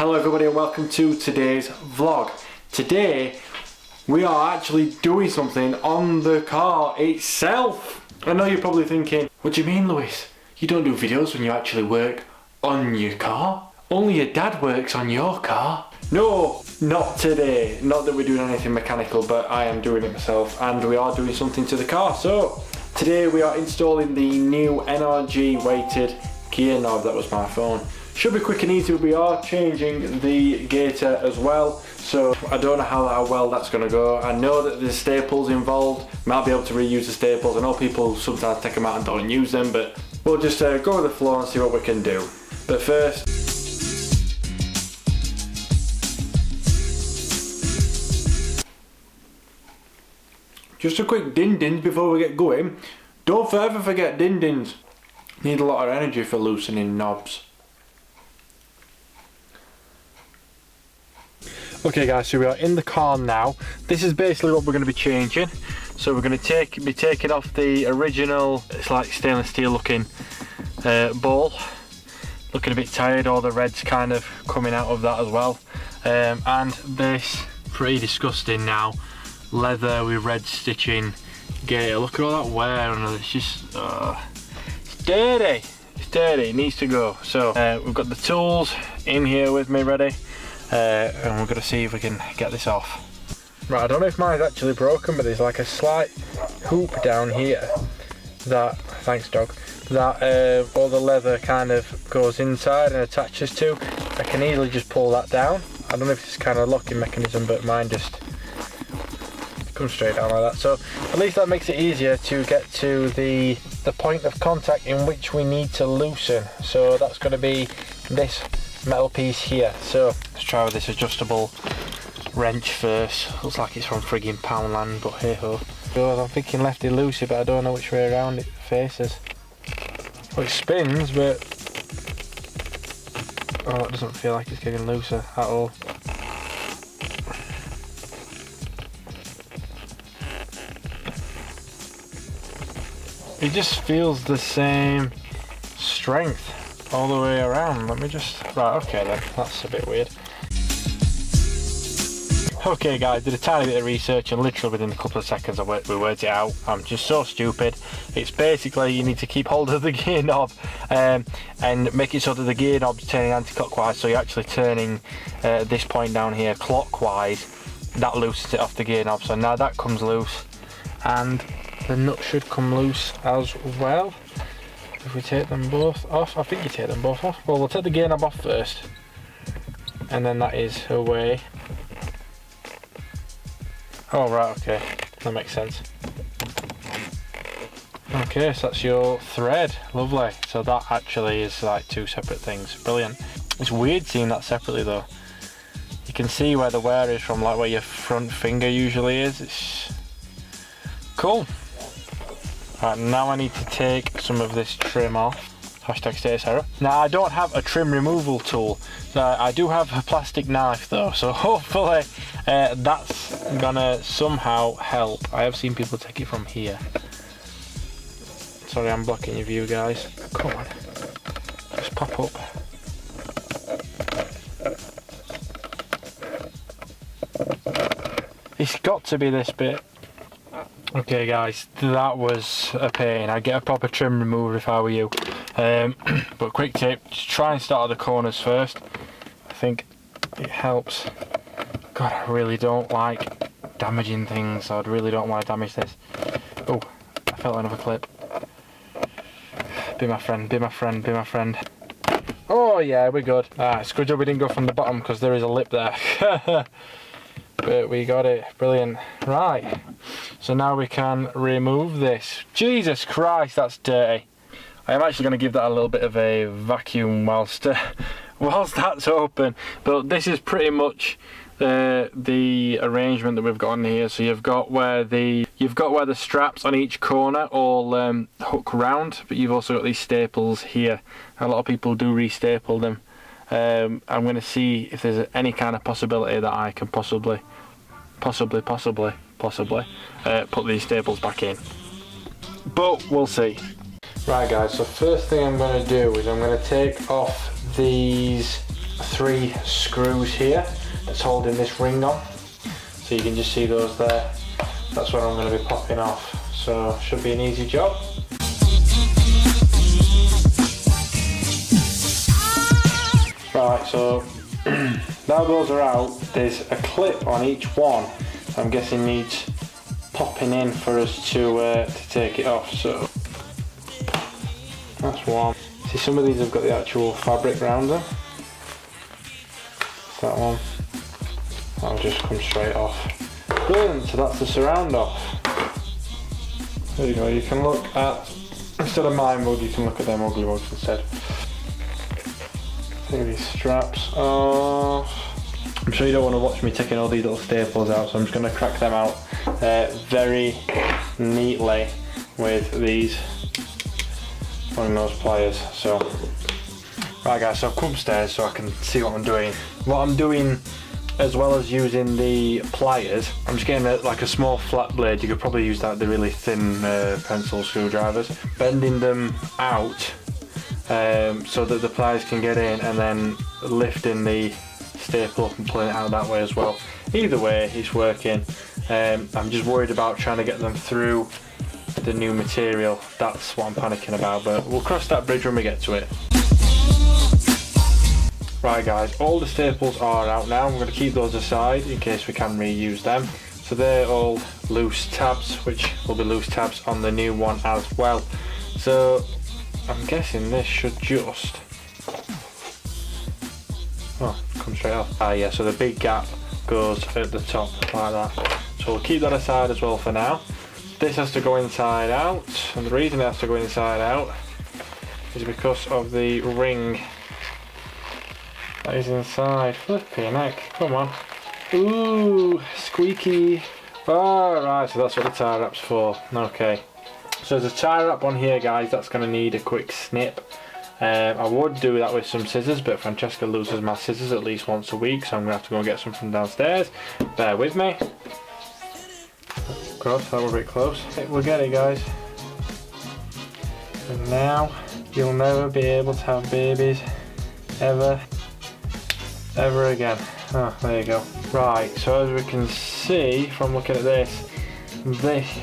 Hello everybody and welcome to today's vlog. Today we are actually doing something on the car itself. I know you're probably thinking, what do you mean, Lewis? You don't do videos when you actually work on your car? Only your dad works on your car. No, not today. Not that we're doing anything mechanical, but I am doing it myself and we are doing something to the car. So today we are installing the new NRG weighted gear knob. That was my phone. Should be quick and easy. We are changing the gaiter as well, so I don't know how well that's going to go. I know that there's staples involved. Might be able to reuse the staples. I know people sometimes take them out and don't use them, but we'll just go with the flow and see what we can do. But first, just a quick din-dins before we get going. Don't ever forget din-dins. Need a lot of energy for loosening knobs. Okay guys, so we are in the car now. This is basically what we're going to be changing. So we're going to be taking off the original, it's like stainless steel looking ball. Looking a bit tired, all the red's kind of coming out of that as well. And this pretty disgusting now, leather with red stitching gaiter. Look at all that wear on it, it's just, it's dirty. It's dirty, it needs to go. So we've got the tools in here with me ready. And we're going to see if we can get this off. Right, I don't know if mine's actually broken, but there's like a slight hoop down here that, thanks dog, that all the leather kind of goes inside and attaches to. I can easily just pull that down. I don't know if it's kind of a locking mechanism, but mine just comes straight down like that. So at least that makes it easier to get to the point of contact in which we need to loosen. So that's going to be this metal piece here. So let's try with this adjustable wrench first. Looks like it's from frigging Poundland, but hey ho. I'm thinking lefty loosey, but I don't know which way around it faces. Well, it spins, but oh, it doesn't feel like it's getting looser at all. It just feels the same strength all the way around. Let me just, right, okay then, that's a bit weird. Okay guys, did a tiny bit of research and literally within a couple of seconds we worked it out. I'm just so stupid. It's basically you need to keep hold of the gear knob and make it so that the gear knob's turning anti-clockwise, so you're actually turning this point down here clockwise. That loosens it off the gear knob, so now that comes loose and the nut should come loose as well. If we take them both off, I think you take them both off. Well, we'll take the gear knob off first, and then that is away. Oh right, okay, that makes sense. Okay, so that's your thread, lovely. So that actually is like two separate things, brilliant. It's weird seeing that separately though. You can see where the wear is from, like where your front finger usually is. It's cool. Right, now I need to take some of this trim off. Hashtag status error. Now I don't have a trim removal tool. I do have a plastic knife though, so hopefully that's gonna somehow help. I have seen people take it from here. Sorry, I'm blocking your view, guys. Come on, just pop up. It's got to be this bit. Okay guys, that was a pain. I'd get a proper trim remover if I were you. But quick tip, just try and start at the corners first. I think it helps. God, I really don't like damaging things. I really don't want to damage this. Oh, I felt another clip. Be my friend, be my friend, be my friend. Oh yeah, we're good. It's a good job we didn't go from the bottom because there is a lip there. But we got it, brilliant. Right, so now we can remove this. Jesus Christ, that's dirty. I am actually going to give that a little bit of a vacuum whilst that's open. But this is pretty much the arrangement that we've got on here. So you've got where the straps on each corner all hook round, but you've also got these staples here. A lot of people do restaple them. I'm going to see if there's any kind of possibility that I can possibly put these staples back in, but we'll see. Right guys, so first thing I'm going to do is I'm going to take off these 3 screws here that's holding this ring on. So you can just see those there. That's what I'm going to be popping off. So should be an easy job. Right, so now those are out, there's a clip on each one. I'm guessing needs popping in for us to take it off. So that's one. See, some of these have got the actual fabric around them. That one, that'll just come straight off. Brilliant, so that's the surround off. There you go, you can look at, instead of my mug, you can look at them ugly mugs instead. Take these straps off. I'm sure you don't want to watch me taking all these little staples out, so I'm just going to crack them out very neatly with these long nose pliers. So, right guys, so I've come upstairs so I can see what I'm doing. What I'm doing, as well as using the pliers, I'm just getting like a small flat blade. You could probably use that, the really thin pencil screwdrivers, bending them out so that the pliers can get in, and then lifting the staple up and pulling it out that way as well. Either way, it's working. I'm just worried about trying to get them through the new material. That's what I'm panicking about, but we'll cross that bridge when we get to it. Right guys, all the staples are out now. I'm going to keep those aside in case we can reuse them. So they're all loose tabs, which will be loose tabs on the new one as well. So I'm guessing this should just, oh, come straight off. Ah yeah, so the big gap goes at the top like that. So we'll keep that aside as well for now. This has to go inside out, and the reason it has to go inside out is because of the ring that is inside. Flipping heck, come on. Ooh, squeaky. Alright, so that's what the tie wrap's for. Okay. So there's a tie wrap on here guys, that's going to need a quick snip. I would do that with some scissors, but Francesca loses my scissors at least once a week, so I'm going to have to go and get some from downstairs. Bear with me. Close, that was a bit close. We'll get it guys. And now you'll never be able to have babies ever again. Oh, there you go. Right, so as we can see from looking at this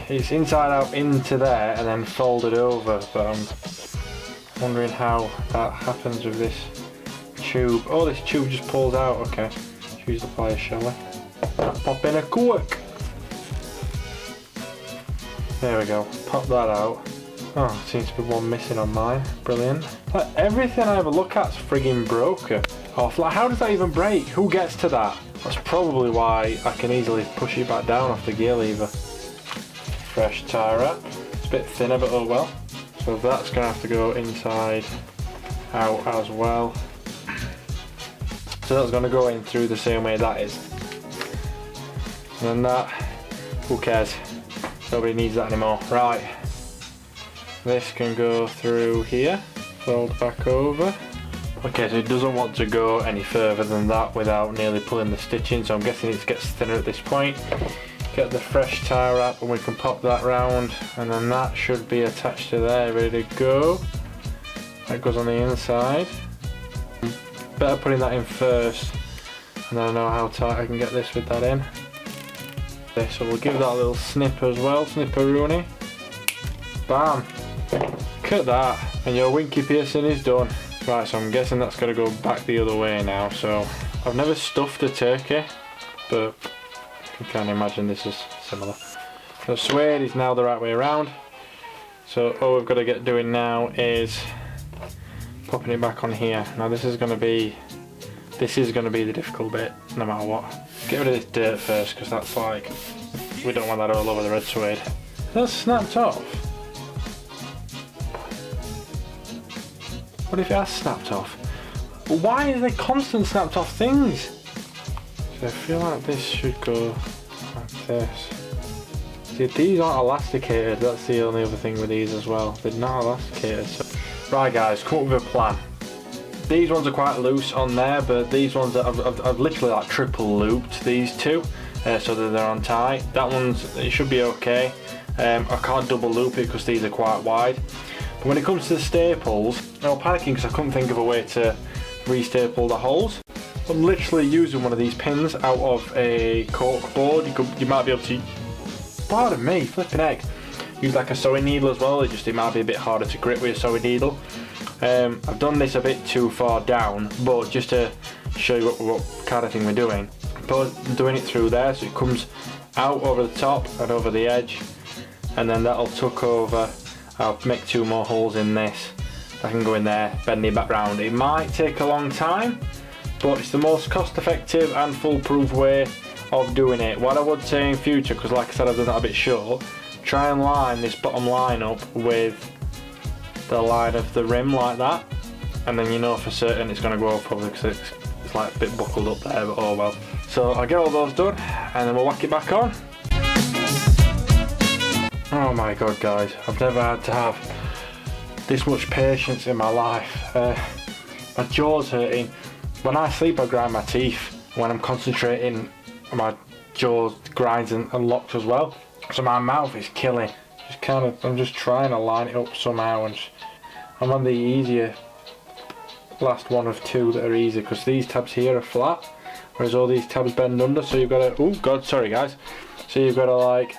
is inside out into there and then folded over, but I'm wondering how that happens with this tube. Oh, this tube just pulls out. Okay, let's use the pliers, shall we? Pop in a quick. There we go, pop that out. Oh, seems to be one missing on mine. Brilliant. Like, everything I ever look at's frigging broken off. Like, how does that even break? Who gets to that? That's probably why I can easily push it back down off the gear lever. Fresh tie wrap. It's a bit thinner, but oh well. So that's going to have to go inside out as well. So that's going to go in through the same way that is. And then that, who cares? Nobody needs that anymore. Right. This can go through here, fold back over. Okay, so it doesn't want to go any further than that without nearly pulling the stitching, so I'm guessing it gets thinner at this point. Get the fresh tie wrap and we can pop that round, and then that should be attached to there, ready to go. That goes on the inside. Better putting that in first, and then I know how tight I can get this with that in. Okay, so we'll give that a little snip as well, snipperoonie. Bam! Look at that, and your winky piercing is done. Right, so I'm guessing that's got to go back the other way now. So I've never stuffed a turkey, but I can imagine this is similar. So suede is now the right way around. So all we've got to get doing now is popping it back on here. Now this is going to be the difficult bit, no matter what. Get rid of this dirt first, because that's like, we don't want that all over the red suede. That's snapped off. What if it has snapped off? Why is there constant snapped off things? So I feel like this should go like this. See, these aren't elasticated, that's the only other thing with these as well. They're not elasticated. So. Right guys, come up with a plan. These ones are quite loose on there, but these ones I've literally like triple looped these two, so that they're on tight. That one's, it should be okay. I can't double loop it because these are quite wide. But when it comes to the staples, I was panicking because I couldn't think of a way to re-staple the holes. I'm literally using one of these pins out of a cork board. You might be able to, pardon me, flipping egg, use like a sewing needle as well. It might be a bit harder to grip with a sewing needle. I've done this a bit too far down, but just to show you what kind of thing we're doing. But doing it through there, so it comes out over the top and over the edge, and then that'll tuck over. I'll make 2 more holes in this. I can go in there, bend it back round. It might take a long time, but it's the most cost-effective and foolproof way of doing it. What I would say in future, because like I said, I've done that a bit short, try and line this bottom line up with the line of the rim like that, and then you know for certain it's going to go off probably because it's like a bit buckled up there, but oh well. So I'll get all those done and then we'll whack it back on. Oh my god guys, I've never had to have this much patience in my life. My jaw's hurting. When I sleep I grind my teeth. When I'm concentrating my jaw grinds and locks as well. So my mouth is killing. I'm just trying to line it up somehow, and I'm on the easier last one of 2 that are easy, because these tabs here are flat, whereas all these tabs bend under, so you've got to, oh god, sorry guys, so you've got to like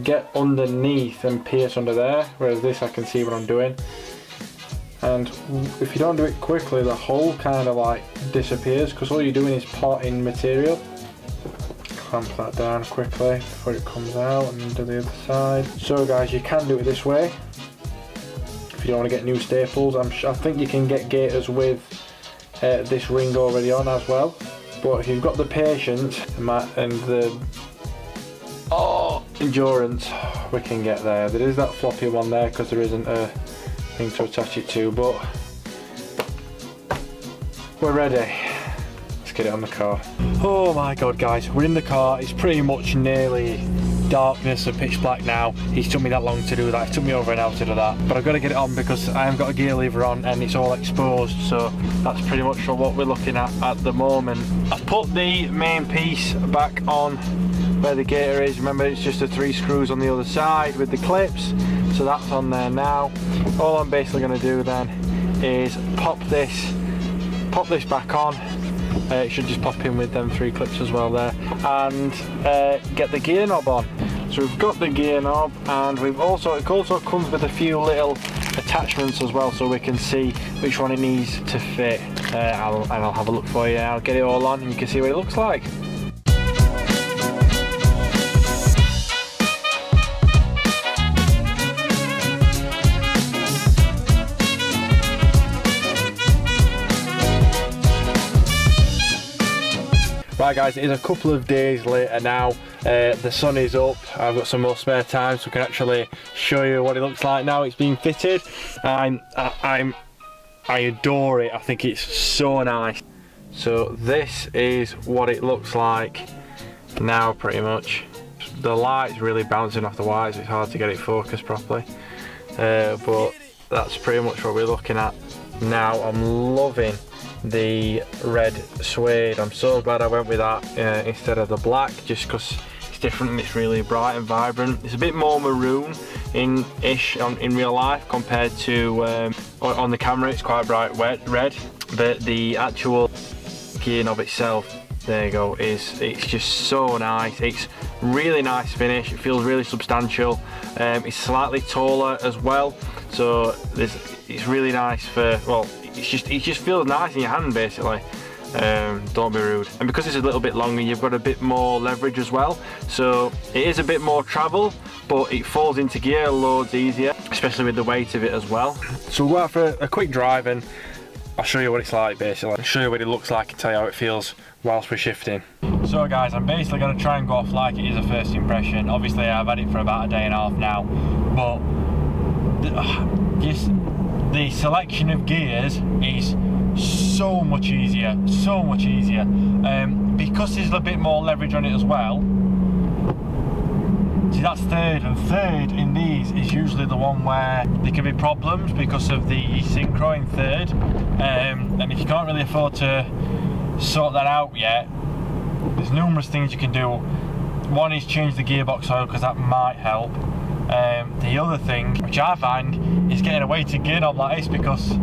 get underneath and pierce under there, whereas this I can see what I'm doing. And if you don't do it quickly, the hole kind of like disappears, because all you're doing is potting material. Clamp that down quickly before it comes out, and do the other side. So guys, you can do it this way if you don't want to get new staples. I think you can get gaiters with this ring already on as well, but if you've got the patience and the endurance, we can get there. There is that floppy one there because there isn't a thing to attach it to, but we're ready. Get it on the car. Oh my god guys, we're in the car. It's pretty much nearly darkness and pitch black now. It's took me that long to do that. It took me over an hour to do that, but I've got to get it on because I haven't got a gear lever on and it's all exposed, so that's pretty much what we're looking at the moment. I've put the main piece back on where the gaiter is. Remember, it's just the 3 screws on the other side with the clips, so that's on there now. All I'm basically going to do then is pop this back on. It should just pop in with them 3 clips as well there, and get the gear knob on. So we've got the gear knob, and it also comes with a few little attachments as well, so we can see which one it needs to fit. I'll have a look for you. I'll get it all on and you can see what it looks like. Right guys, it is a couple of days later now. The sun is up. I've got some more spare time, so I can actually show you what it looks like now it's been fitted. I adore it. I think it's so nice. So this is what it looks like now, pretty much. The light's really bouncing off the wires. It's hard to get it focused properly, but that's pretty much what we're looking at now. I'm loving the red suede. I'm so glad I went with that instead of the black, just because it's different and it's really bright and vibrant. It's a bit more maroon in real life compared to on the camera. It's quite bright red, but the actual gear knob itself, there you go, it's just so nice. It's really nice finish. It feels really substantial. It's slightly taller as well, so it's really nice for, well, it just feels nice in your hand basically. Don't be rude. And because it's a little bit longer, you've got a bit more leverage as well, so it is a bit more travel, but it falls into gear loads easier, especially with the weight of it as well. So we'll go out for a quick drive and I'll show you what it's like basically. I'll show you what it looks like and tell you how it feels whilst we're shifting. So guys, I'm basically going to try and go off like it is a first impression. Obviously I've had it for about a day and a half now, but the selection of gears is so much easier, because there's a bit more leverage on it as well. See, that's third, and third in these is usually the one where there can be problems because of the synchro in third, and if you can't really afford to sort that out yet, there's numerous things you can do. One is change the gearbox oil, because that might help. The other thing, which I find, is getting a weighted gear knob like this, because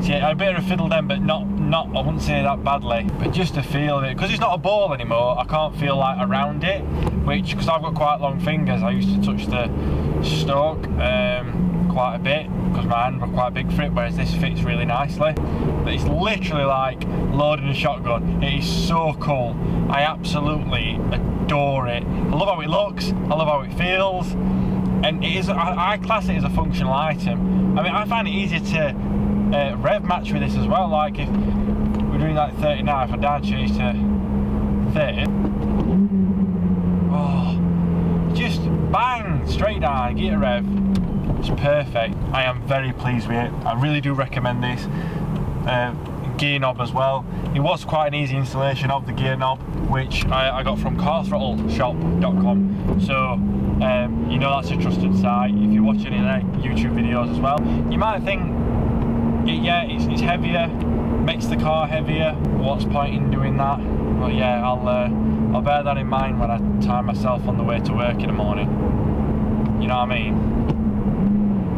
see, a bit of a fiddle then, but not I wouldn't say that badly, but just to feel it, because it's not a ball anymore, I can't feel like around it, which, because I've got quite long fingers, I used to touch the stroke quite a bit, because my hand were quite big for it, whereas this fits really nicely. But it's literally like loading a shotgun. It is so cool. I absolutely adore it. I love how it looks, I love how it feels, and it is, I class it as a functional item. I mean, I find it easier to rev match with this as well. Like if we're doing like 30 now, if I down change to 30, oh, just bang, straight down, get a rev. It's perfect. I am very pleased with it. I really do recommend this. Gear knob as well. It was quite an easy installation of the gear knob, which I got from carthrottleshop.com. So you know that's a trusted site. If you're watching any YouTube videos as well, you might think, yeah, it's heavier, makes the car heavier. What's the point in doing that? But yeah, I'll bear that in mind when I time myself on the way to work in the morning. You know what I mean?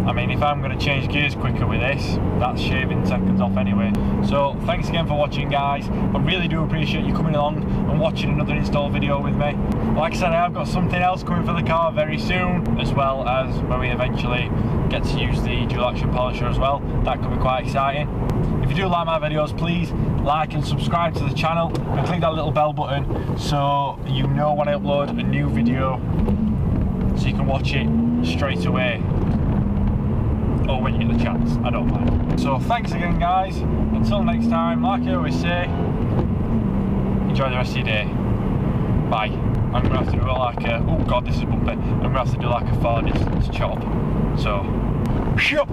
I mean, if I'm going to change gears quicker with this, that's shaving seconds off anyway. So thanks again for watching, guys. I really do appreciate you coming along and watching another install video with me. Like I said, I've got something else coming for the car very soon, as well as when we eventually get to use the dual action polisher as well. That could be quite exciting. If you do like my videos, please like and subscribe to the channel and click that little bell button so you know when I upload a new video, so you can watch it straight away, or when you get the chance, I don't mind. So thanks again, guys. Until next time, like I always say, enjoy the rest of your day. Bye. I'm gonna have to do like a, oh god, this is bumpy. I'm gonna have to do like a far distance chop. So, shut.